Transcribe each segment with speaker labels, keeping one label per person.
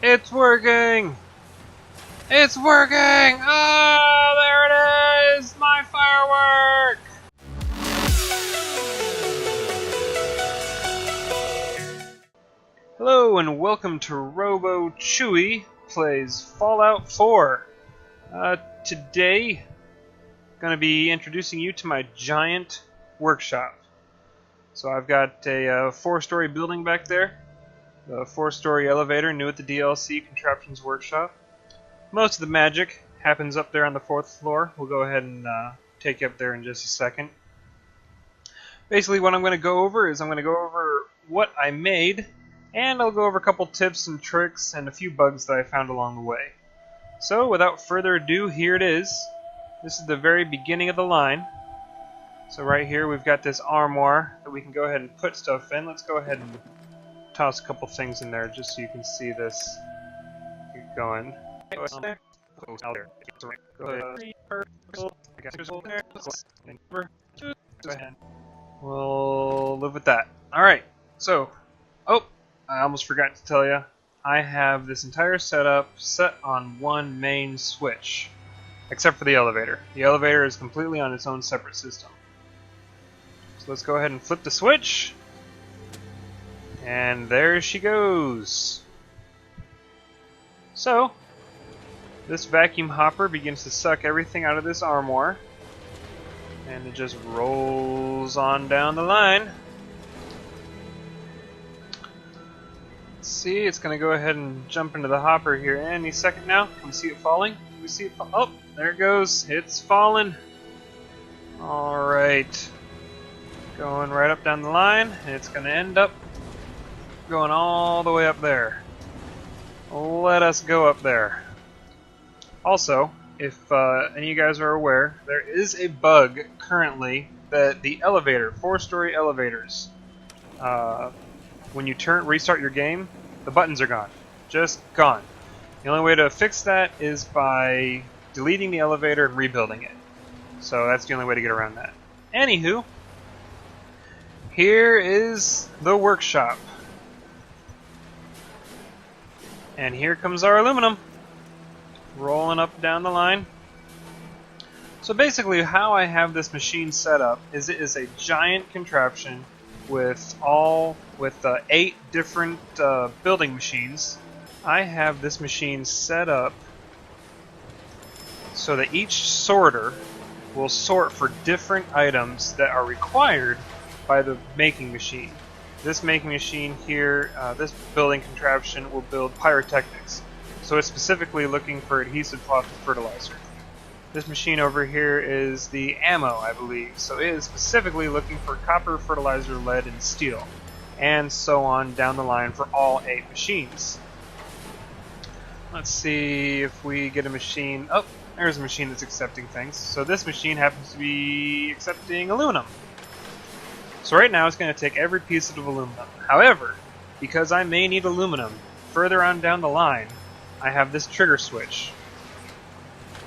Speaker 1: It's working! It's working! Oh, there it is! My firework! Hello and welcome to Robo Chewy Plays Fallout 4. Today, I'm going to be introducing you to my giant workshop. So I've got a 4-story building back there. The 4-story elevator new at the DLC Contraptions workshop. Most of the magic happens up there on the 4th floor. We'll go ahead and take you up there in just a second. Basically what I'm going to go over is I'm going to go over what I made, and I'll go over a couple tips and tricks and a few bugs that I found along the way. So without further ado, here it is. This is the very beginning of the line. So right here we've got this armoire that we can go ahead and put stuff in. Let's go ahead and toss a couple things in there just so you can see this. Keep going. We'll live with that. Alright, so, I almost forgot to tell you, I have this entire setup set on one main switch, except for the elevator. The elevator is completely on its own separate system. So let's go ahead and flip the switch. And there she goes. So, this vacuum hopper begins to suck everything out of this armoire. And it just rolls on down the line. Let's see, it's going to go ahead and jump into the hopper here any second now. Can we see it falling? Can we see it fall? Oh, there it goes. It's falling. Alright. Going right up down the line, and it's going to end up going all the way up there. Let us go up there. Also, if any of you guys are aware, there is a bug currently that the elevator, 4-story elevators, when you restart your game, the buttons are gone. Just gone. The only way to fix that is by deleting the elevator and rebuilding it. So that's the only way to get around that. Anywho, here is the workshop. And here comes our aluminum, rolling up down the line. So basically how I have this machine set up is it is a giant contraption with 8 different building machines. I have this machine set up so that each sorter will sort for different items that are required by the making machine. This making machine here, this building contraption will build pyrotechnics. So it's specifically looking for adhesive cloth and fertilizer. This machine over here is the ammo, I believe. So it is specifically looking for copper, fertilizer, lead, and steel. And so on down the line for all 8 machines. Let's see if we get a machine. Oh, there's a machine that's accepting things. So this machine happens to be accepting aluminum. So right now it's going to take every piece of aluminum. However, because I may need aluminum further on down the line, I have this trigger switch.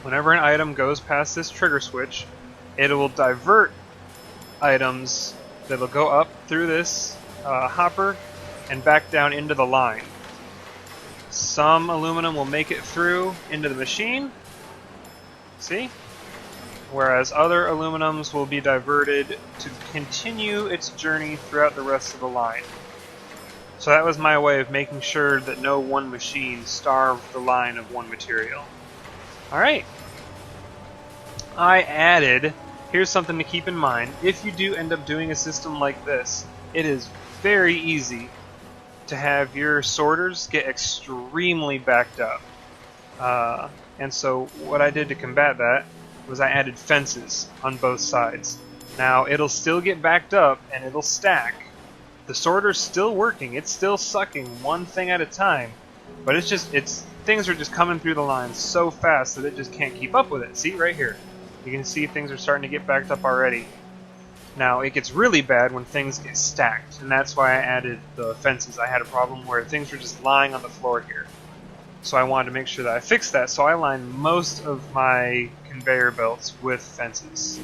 Speaker 1: Whenever an item goes past this trigger switch, it will divert items that will go up through this hopper and back down into the line. Some aluminum will make it through into the machine. See? Whereas other aluminums will be diverted to continue its journey throughout the rest of the line. So that was my way of making sure that no one machine starved the line of one material. Alright. I added, here's something to keep in mind, if you do end up doing a system like this, it is very easy to have your sorters get extremely backed up. And so what I did to combat that was I added fences on both sides. Now it'll still get backed up and it'll stack. The sorter's still working, it's still sucking one thing at a time, but things are just coming through the line so fast that it just can't keep up with it. See right here. You can see things are starting to get backed up already. Now it gets really bad when things get stacked, and that's why I added the fences. I had a problem where things were just lying on the floor here. So I wanted to make sure that I fixed that, so I lined most of my conveyor belts with fences,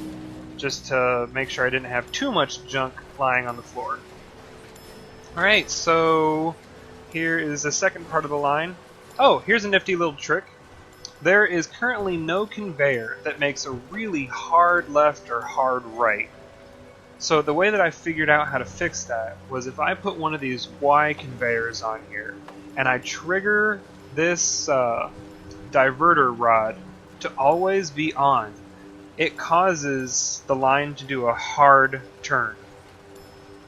Speaker 1: just to make sure I didn't have too much junk lying on the floor. Alright, so here is the second part of the line. Oh, here's a nifty little trick. There is currently no conveyor that makes a really hard left or hard right. So the way that I figured out how to fix that was if I put one of these Y conveyors on here and I trigger this diverter rod to always be on, it causes the line to do a hard turn.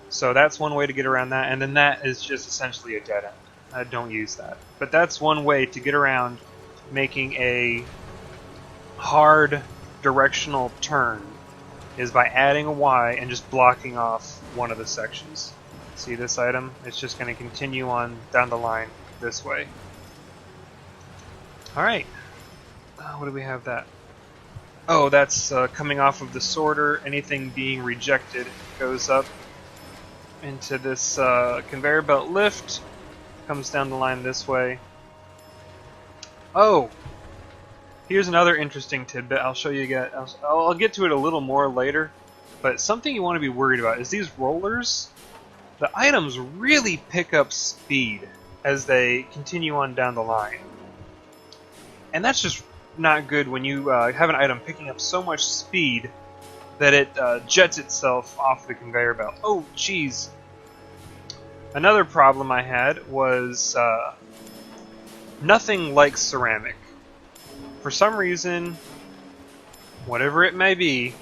Speaker 1: So that's one way to get around that, and then that is just essentially a dead end. I don't use that. But that's one way to get around making a hard directional turn, is by adding a Y and just blocking off one of the sections. See this item? It's just going to continue on down the line this way. Alright. What do we have that? Oh, that's coming off of the sorter. Anything being rejected goes up into this conveyor belt lift. Comes down the line this way. Oh! Here's another interesting tidbit. I'll show you again. I'll get to it a little more later. But something you want to be worried about is these rollers. The items really pick up speed as they continue on down the line. And that's just not good when you have an item picking up so much speed that it jets itself off the conveyor belt. Oh, jeez. Another problem I had was nothing like ceramic. For some reason, whatever it may be,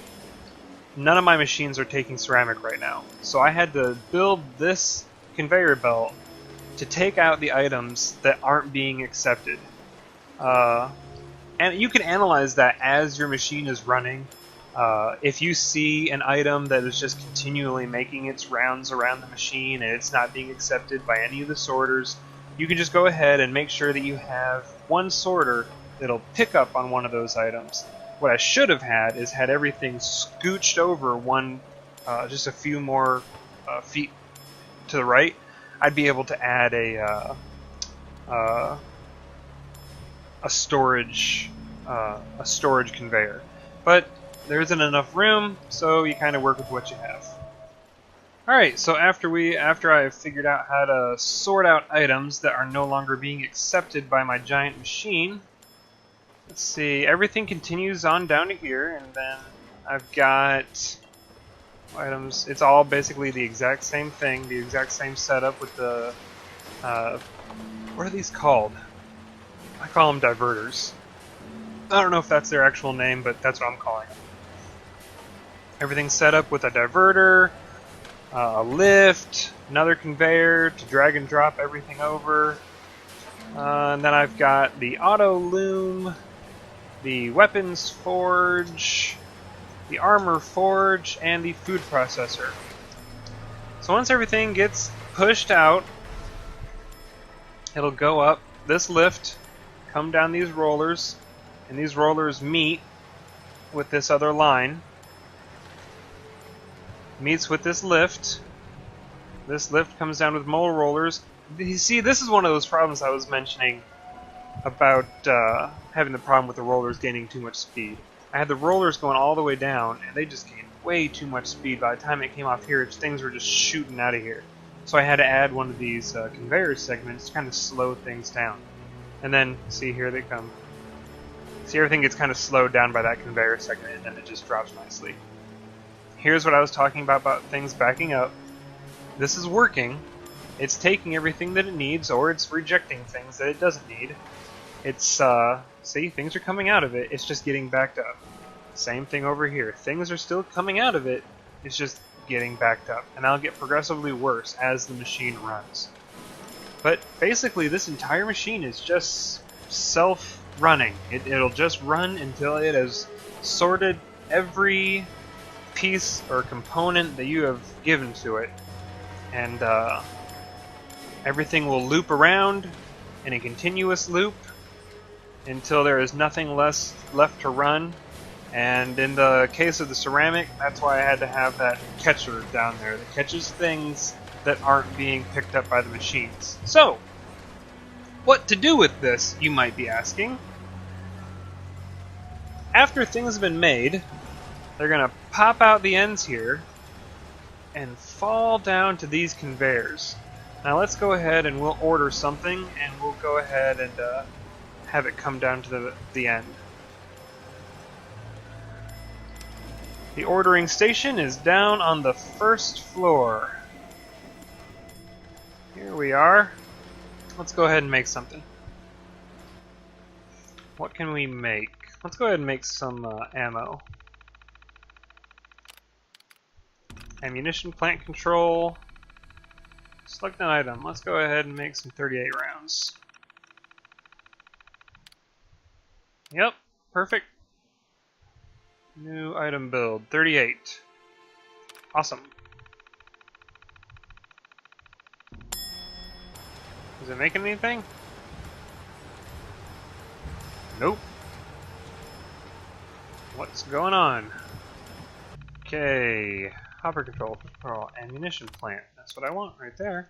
Speaker 1: none of my machines are taking ceramic right now. So I had to build this conveyor belt to take out the items that aren't being accepted. And you can analyze that as your machine is running. If you see an item that is just continually making its rounds around the machine and it's not being accepted by any of the sorters, you can just go ahead and make sure that you have one sorter that'll pick up on one of those items. What I should have had is had everything scooched over one, just a few more feet to the right. I'd be able to add a storage conveyor, but there isn't enough room, so you kind of work with what you have. Alright, so after I've figured out how to sort out items that are no longer being accepted by my giant machine, let's see, everything continues on down to here, and then I've got items. It's all basically the exact same thing, the exact same setup with the, what are these called? I call them diverters. I don't know if that's their actual name, but that's what I'm calling them. Everything's set up with a diverter, a lift, another conveyor to drag and drop everything over. And then I've got the auto loom, the weapons forge, the armor forge, and the food processor. So once everything gets pushed out, it'll go up this lift, come down these rollers, and these rollers meet with this other line. Meets with this lift. This lift comes down with more rollers. You see, this is one of those problems I was mentioning about having the problem with the rollers gaining too much speed. I had the rollers going all the way down, and they just gained way too much speed. By the time it came off here, things were just shooting out of here. So I had to add one of these conveyor segments to kind of slow things down. And then, see, here they come. See, everything gets kind of slowed down by that conveyor segment, and then it just drops nicely. Here's what I was talking about things backing up. This is working. It's taking everything that it needs, or it's rejecting things that it doesn't need. It's, see, things are coming out of it, it's just getting backed up. Same thing over here. Things are still coming out of it, it's just getting backed up. And that'll get progressively worse as the machine runs. But basically, this entire machine is just self-running. It'll just run until it has sorted every piece or component that you have given to it, and everything will loop around in a continuous loop until there is nothing less left to run. And in the case of the ceramic, that's why I had to have that catcher down there that catches things that aren't being picked up by the machines. So, what to do with this, you might be asking? After things have been made, they're going to pop out the ends here and fall down to these conveyors. Now let's go ahead and we'll order something, and we'll go ahead and have it come down to the end. The ordering station is down on the first floor. Here we are. Let's go ahead and make something. What can we make? Let's go ahead and make some ammo. Ammunition plant control. Select an item. Let's go ahead and make some 38 rounds. Yep, perfect. New item build, 38. Awesome. Is it making anything? Nope. What's going on? Okay, hopper control, ammunition plant. That's what I want right there.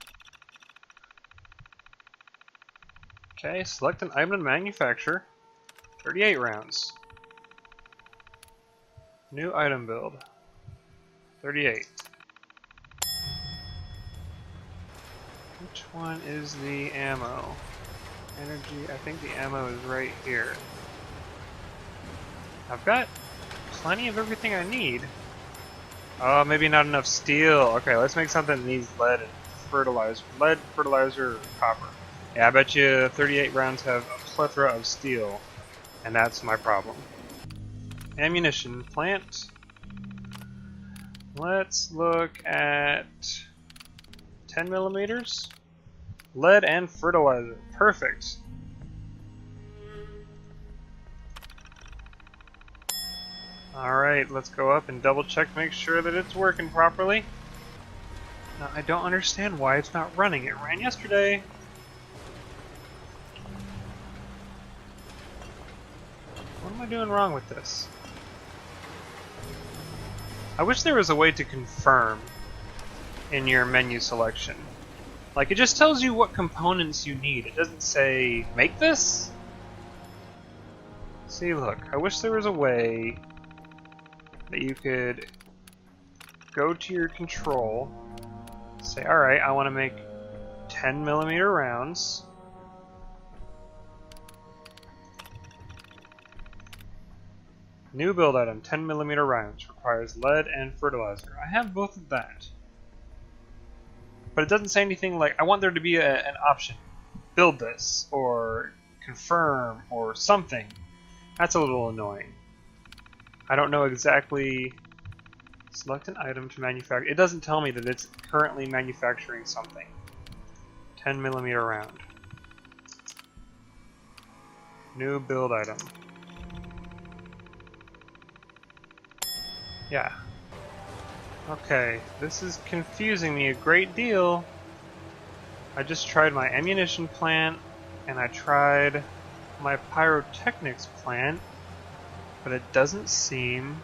Speaker 1: Okay, select an item to manufacture. 38 rounds. New item build. 38. Which one is the ammo? Energy, I think the ammo is right here. I've got plenty of everything I need. Oh, maybe not enough steel. Okay, let's make something that needs lead and fertilizer. Lead, fertilizer, or copper. Yeah, I bet you 38 rounds have a plethora of steel. And that's my problem. Ammunition plant. Let's look at 10 millimeters. Lead and fertilizer. Perfect. Alright, let's go up and double check to make sure that it's working properly. Now, I don't understand why it's not running. It ran yesterday. What am I doing wrong with this? I wish there was a way to confirm in your menu selection. Like, it just tells you what components you need. It doesn't say, make this? See, look, I wish there was a way that you could go to your control, say, alright, I want to make 10 millimeter rounds. New build item, 10 millimeter rounds, requires lead and fertilizer. I have both of that. But it doesn't say anything like, I want there to be an option. Build this, or confirm, or something. That's a little annoying. I don't know exactly. Select an item to manufacture. It doesn't tell me that it's currently manufacturing something. 10 millimeter round. New build item. Yeah. Okay, this is confusing me a great deal. I just tried my ammunition plant, and I tried my pyrotechnics plant, but it doesn't seem...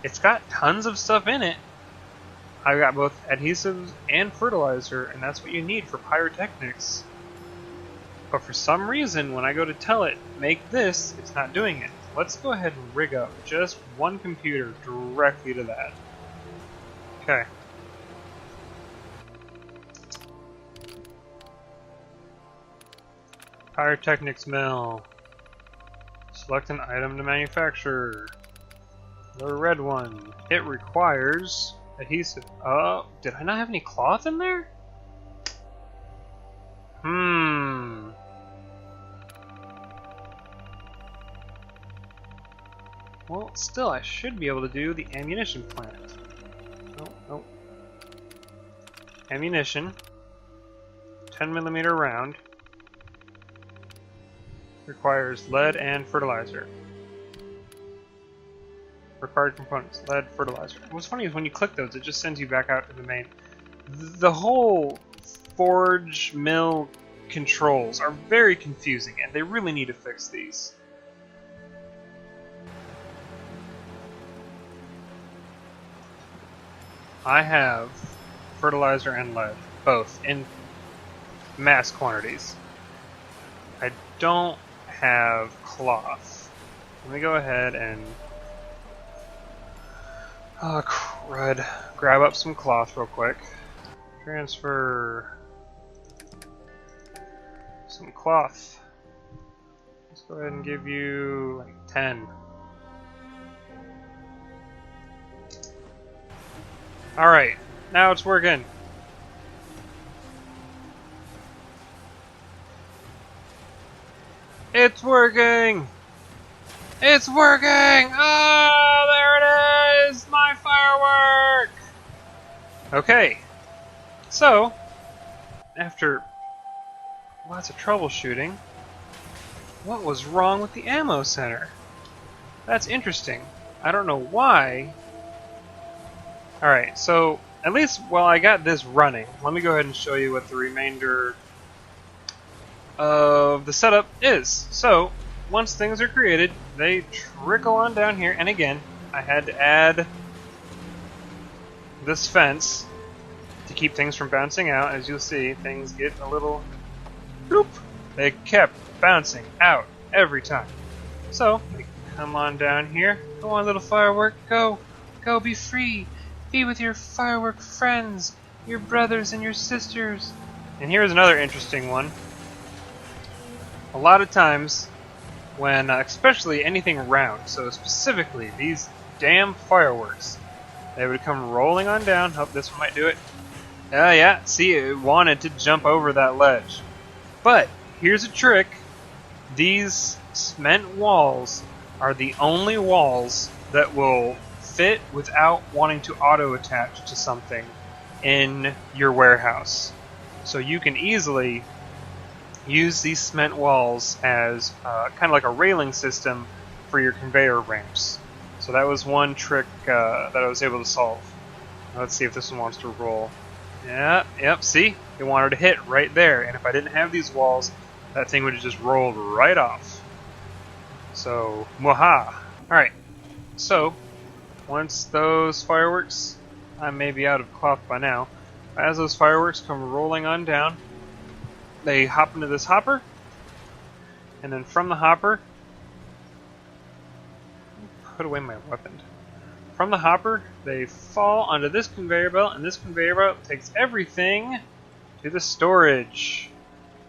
Speaker 1: It's got tons of stuff in it. I got both adhesives and fertilizer, and that's what you need for pyrotechnics. But for some reason, when I go to tell it, make this, it's not doing it. Let's go ahead and rig up just one computer directly to that. Okay. Pyrotechnics mill. Select an item to manufacture. The red one. It requires adhesive. Oh, did I not have any cloth in there? Well, still, I should be able to do the ammunition plant. Oh. Ammunition. 10 millimeter round. Requires lead and fertilizer. Required components, lead, fertilizer. What's funny is when you click those, it just sends you back out to the main. The whole forge mill controls are very confusing, and they really need to fix these. I have fertilizer and lead, both, in mass quantities. I don't have cloth. Let me go ahead and... Oh, crud. Grab up some cloth real quick. Transfer some cloth. Let's go ahead and give you like 10. Alright, now it's working. It's working! It's working! Oh, there it is! My firework! Okay, so, after lots of troubleshooting, what was wrong with the ammo center? That's interesting. I don't know why. Alright, so at least while I got this running, let me go ahead and show you what the remainder of the setup is. So, once things are created, they trickle on down here, and again, I had to add this fence to keep things from bouncing out. As you'll see, things get a little bloop. They kept bouncing out every time. So, they come on down here. Go on, little firework, go! Go, be free! Be with your firework friends, your brothers and your sisters. And here's another interesting one. A lot of times, when, especially anything round, so specifically these damn fireworks, they would come rolling on down. Hope this one might do it. Yeah, see, it wanted to jump over that ledge. But, here's a trick. These cement walls are the only walls that will fit without wanting to auto-attach to something in your warehouse. So you can easily use these cement walls as kind of like a railing system for your conveyor ramps. So that was one trick that I was able to solve. Let's see if this one wants to roll. Yeah, yep, see? It wanted to hit right there, and if I didn't have these walls, that thing would have just rolled right off. So, mwaha! Alright, so, once those fireworks, I may be out of cloth by now, as those fireworks come rolling on down, they hop into this hopper, and then from the hopper, put away my weapon. From the hopper, they fall onto this conveyor belt, and this conveyor belt takes everything to the storage.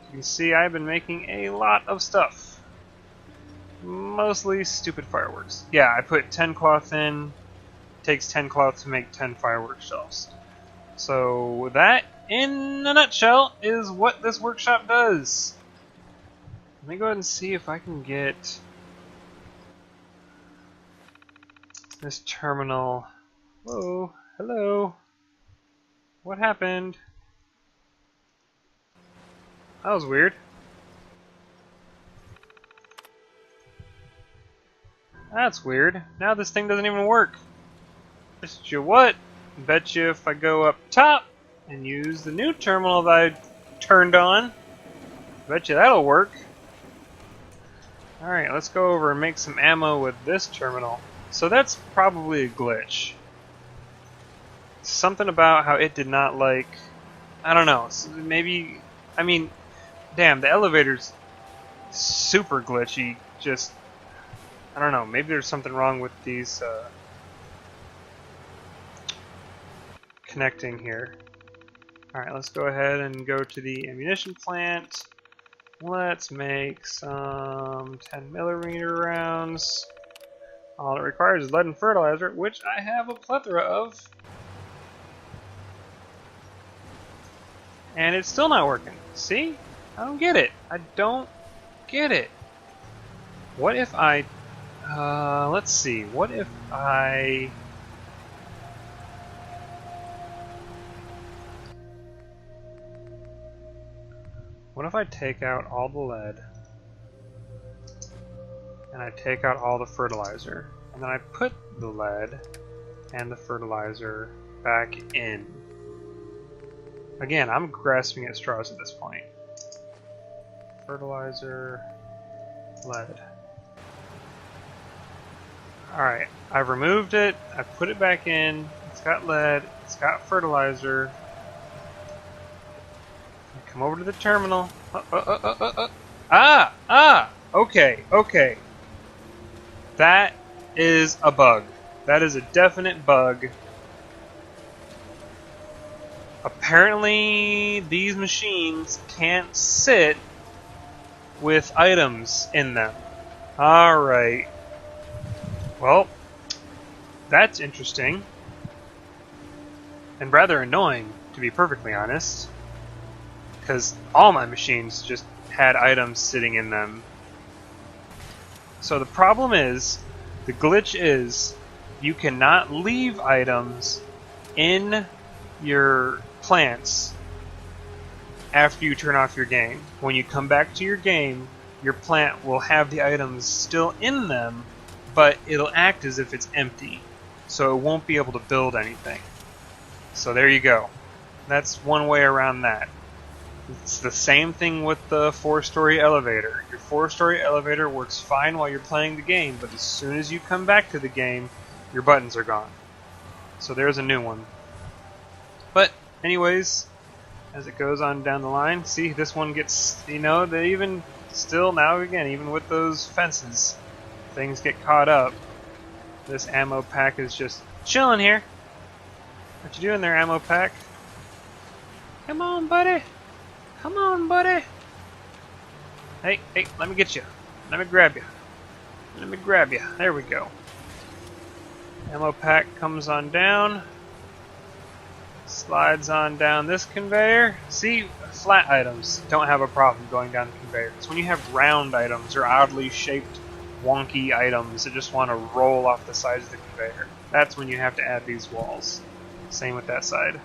Speaker 1: You can see I've been making a lot of stuff. Mostly stupid fireworks. Yeah, I put 10 cloth in. It takes 10 cloth to make 10 firework shelves. So that, in a nutshell, is what this workshop does. Let me go ahead and see if I can get this terminal. Whoa, hello. What happened? That was weird. That's weird. Now this thing doesn't even work. Bet you what? Bet you if I go up top and use the new terminal that I turned on, bet you that'll work. Alright, let's go over and make some ammo with this terminal. So that's probably a glitch. Something about how it did not like... I don't know. Maybe... I mean, damn, the elevator's super glitchy. Just... I don't know. Maybe there's something wrong with these... connecting here. Alright, let's go ahead and go to the ammunition plant. Let's make some 10mm rounds. All it requires is lead and fertilizer, which I have a plethora of. And it's still not working. See? I don't get it. I don't get it. What if I... let's see. What if I... What if I take out all the lead, and I take out all the fertilizer, and then I put the lead and the fertilizer back in? Again, I'm grasping at straws at this point. Fertilizer, lead. Alright, I've removed it, I put it back in, it's got lead, it's got fertilizer. Come over to the terminal. Okay. That is a bug. That is a definite bug. Apparently, these machines can't sit with items in them. Alright. Well, that's interesting. And rather annoying, to be perfectly honest. Because all my machines just had items sitting in them. So the problem is, the glitch is, you cannot leave items in your plants after you turn off your game. When you come back to your game, your plant will have the items still in them, but it'll act as if it's empty, so it won't be able to build anything. So there you go. That's one way around that. It's the same thing with the 4-story elevator. Your 4-story elevator works fine while you're playing the game, but as soon as you come back to the game, your buttons are gone. So there's a new one. But anyways, as it goes on down the line, see, this one gets, you know, they even still now again, even with those fences, things get caught up. This ammo pack is just chilling here. What you doing there, ammo pack? Come on, buddy. Come on, buddy. Hey, hey, let me get you. Let me grab you. Let me grab you. There we go. Ammo pack comes on down. Slides on down this conveyor. See, flat items don't have a problem going down the conveyor. It's when you have round items or oddly shaped, wonky items that just want to roll off the sides of the conveyor. That's when you have to add these walls. Same with that side.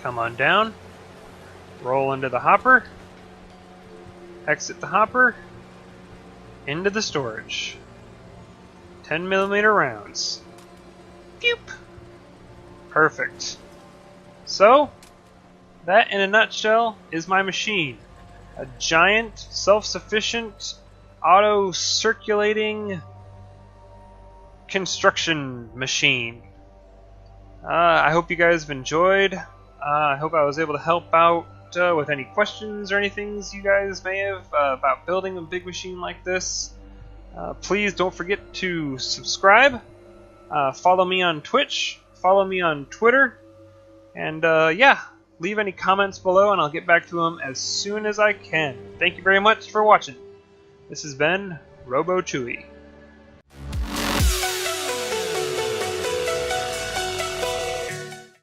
Speaker 1: Come on down. Roll into the hopper. Exit the hopper. Into the storage. 10mm rounds. Phew! Perfect. So, that in a nutshell is my machine. A giant, self-sufficient, auto-circulating construction machine. I hope you guys have enjoyed. I hope I was able to help out with any questions or anything you guys may have about building a big machine like this. Please don't forget to subscribe. Follow me on Twitch. Follow me on Twitter. And yeah, leave any comments below and I'll get back to them as soon as I can. Thank you very much for watching. This has been Robo Chewy.